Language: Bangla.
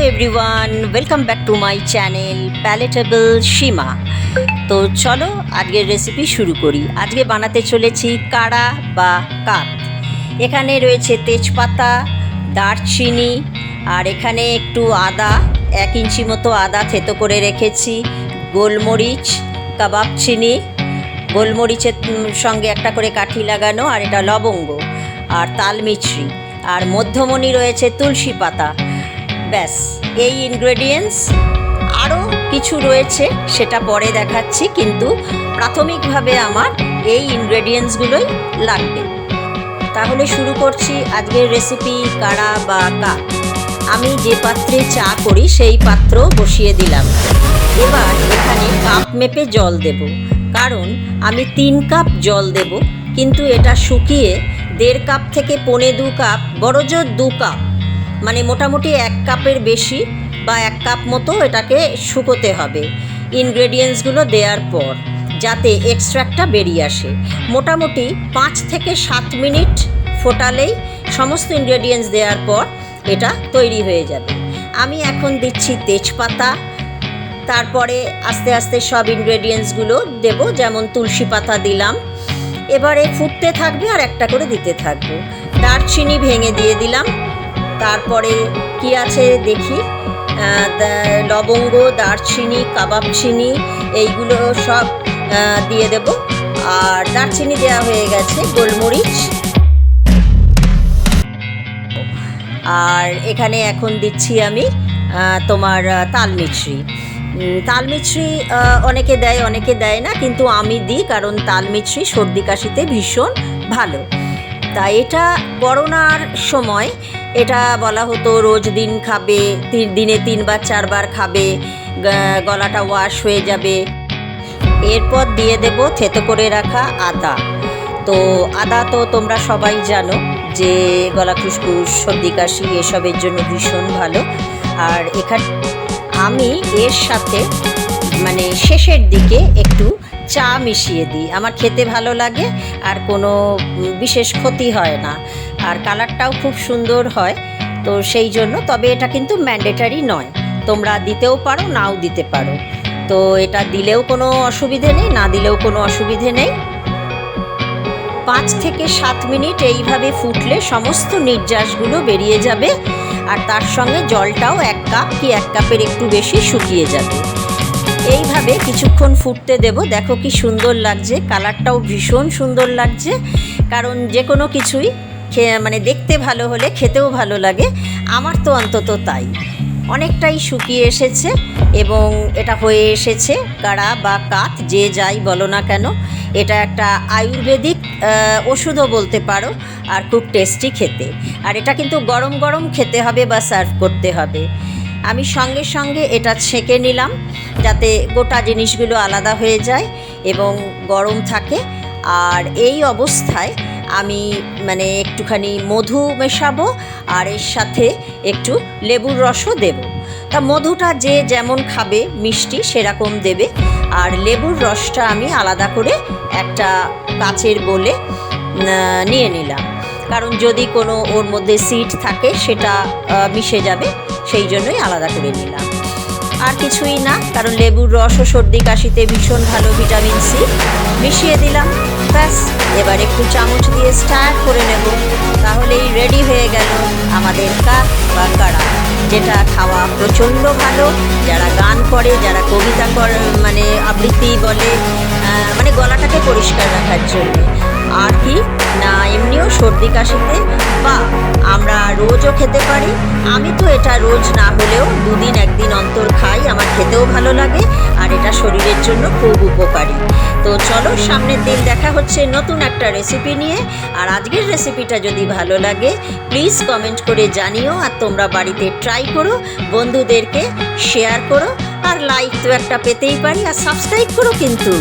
Everyone, welcome back to my channel palatable Seema. তো চলো আজকের রেসিপি শুরু করি। আজকে বানাতে চলেছি কাড়া বা কাত। এখানে রয়েছে তেজপাতা, দারচিনি, আর এখানে একটু আদা, 1 ইঞ্চি মতো আদা থেতো করে রেখেছি, গোলমরিচ, কাবাব চিনি, গোলমরিচের সঙ্গে একটা করে কাঠি লাগানো, আর এটা লবঙ্গ আর তালমিছরি, আর মধ্যমণি রয়েছে তুলসী পাতা। ব্যাস, এই ইনগ্রেডিয়েন্টস। আরও কিছু রয়েছে, সেটা পরে দেখাচ্ছি, কিন্তু প্রাথমিকভাবে আমার এই ইনগ্রেডিয়েন্টসগুলোই লাগবে। তাহলে শুরু করছি আজকের রেসিপি কাড়া বা কাত। আমি যে পাত্রে চা করি সেই পাত্র বসিয়ে দিলাম। এবার এখানে কাপ মেপে জল দেব, কারণ আমি 3 কাপ জল দেব, কিন্তু এটা শুকিয়ে 1.5 কাপ থেকে 1.25 কাপ, বড়জোর 2 কাপ, মানে মোটামুটি 1 কাপের বেশি বা 1 কাপ মতো এটাকে শুকোতে হবে ইনগ্রেডিয়েন্টসগুলো দেওয়ার পর, যাতে এক্সট্রাক্টটা বেরিয়ে আসে। মোটামুটি 5 থেকে 7 মিনিট ফোটালেই সমস্ত ইনগ্রেডিয়েন্টস দেওয়ার পর এটা তৈরি হয়ে যাবে। আমি এখন দিচ্ছি তেজপাতা, তারপরে আস্তে আস্তে সব ইনগ্রেডিয়েন্টসগুলো দেব, যেমন তুলসী পাতা দিলাম। এবারে ফুটতে থাকবে আর একটা করে দিতে থাকবো। দারচিনি ভেঙে দিয়ে দিলাম। তারপরে কি আছে দেখি, লবঙ্গ, দারচিনি, কাবাব চিনি, এইগুলো সব দিয়ে দেব। আর দারচিনি দেওয়া হয়ে গেছে, গোলমরিচ, আর এখানে এখন দিচ্ছি আমি তোমার তালমিছরি। তালমিছরি অনেকে দেয় অনেকে দেয় না, কিন্তু আমি দিই, কারণ তালমিছরি সর্দি কাশিতে ভীষণ ভালো। তাই এটা করোনার সময় এটা বলা হতো রোজ দিন খাবে, দিনে 3 বার 4 বার খাবে, গলাটা ওয়াশ হয়ে যাবে। এরপর দিয়ে দেব থেতো করে রাখা আদা। তো আদা তো তোমরা সবাই জানো যে গলা খুসখুস, সর্দি কাশি এসবের জন্য ভীষণ ভালো। আর এখানে আমি এর সাথে মানে শেষের দিকে একটু চা মিশিয়ে দিই, আমার খেতে ভালো লাগে আর কোনো বিশেষ ক্ষতি হয় না, আর কালারটাও খুব সুন্দর হয়। তো সেই জন্য, তবে এটা কিন্তু ম্যান্ডেটারি নয়, তোমরা দিতেও পারো নাও দিতে পারো। তো এটা দিলেও কোনো অসুবিধে নেই, না দিলেও কোনো অসুবিধে নেই। 5 থেকে 7 মিনিট এইভাবে ফুটলে সমস্ত নির্যাসগুলো বেরিয়ে যাবে, আর তার সঙ্গে জলটাও 1 কাপ কি 1 কাপের একটু বেশি শুকিয়ে যাবে। এইভাবে কিছুক্ষণ ফুটতে দেব। দেখো কি সুন্দর লাগছে, কালারটাও ভীষণ সুন্দর লাগছে, কারণ যে কোনো কিছুই মানে দেখতে ভালো হলে খেতেও ভালো লাগে। আমার তো অন্তত তাই। অনেকটাই শুকিয়ে এসেছে এবং এটা হয়ে এসেছে কাড়া বা কাত, যে যাই বলো না কেন। এটা একটা আয়ুর্বেদিক ওষুধও বলতে পারো, আর খুব টেস্টি খেতে। আর এটা কিন্তু গরম গরম খেতে হবে বা সার্ভ করতে হবে। আমি সঙ্গে সঙ্গে এটা ছেঁকে নিলাম, যাতে গোটা জিনিসগুলো আলাদা হয়ে যায় এবং গরম থাকে। আর এই অবস্থায় আমি মানে একটুখানি মধু মেশাবো, আর এর সাথে একটু লেবুর রসও দেব। তা মধুটা যে যেমন খাবে মিষ্টি সেরকম দেবে, আর লেবুর রসটা আমি আলাদা করে একটা কাচের বোলে নিয়ে নিলাম, কারণ যদি কোনো ওর মধ্যে সিড থাকে সেটা মিশে যাবে, সেই জন্যই আলাদা করে নিলাম। আর কিছুই না, কারণ লেবুর রসও সর্দি কাশিতে ভীষণ ভালো, ভিটামিন সি। মিশিয়ে দিলাম, ব্যাস। এবার একটু চামচ দিয়ে স্টার করে নেব, তাহলেই রেডি হয়ে গেল আমাদের কাত বা কাড়া, যেটা খাওয়া প্রচণ্ড ভালো। যারা গান করে, যারা কবিতা করে, মানে আবৃত্তি বলে, মানে গলাটাকে পরিষ্কার রাখার জন্য। আর কি না, এমনিও সর্দি কাশিতে বা আমরা রোজও খেতে পারি। আমি তো এটা রোজ না হলেও 2 দিন 1 দিন অন্তর খাই, আমার খেতেও ভালো লাগে, আর এটা শরীরের জন্য খুব উপকারী। তো চলো, সামনের দিন দেখা হচ্ছে নতুন একটা রেসিপি নিয়ে। আর আজকের রেসিপিটা যদি ভালো লাগে প্লিজ কমেন্ট করে জানিও, আর তোমরা বাড়িতে ট্রাই করো, বন্ধুদেরকে শেয়ার করো, আর লাইক তো একটা পেতেই পারি, আর সাবস্ক্রাইব করো কিন্তু।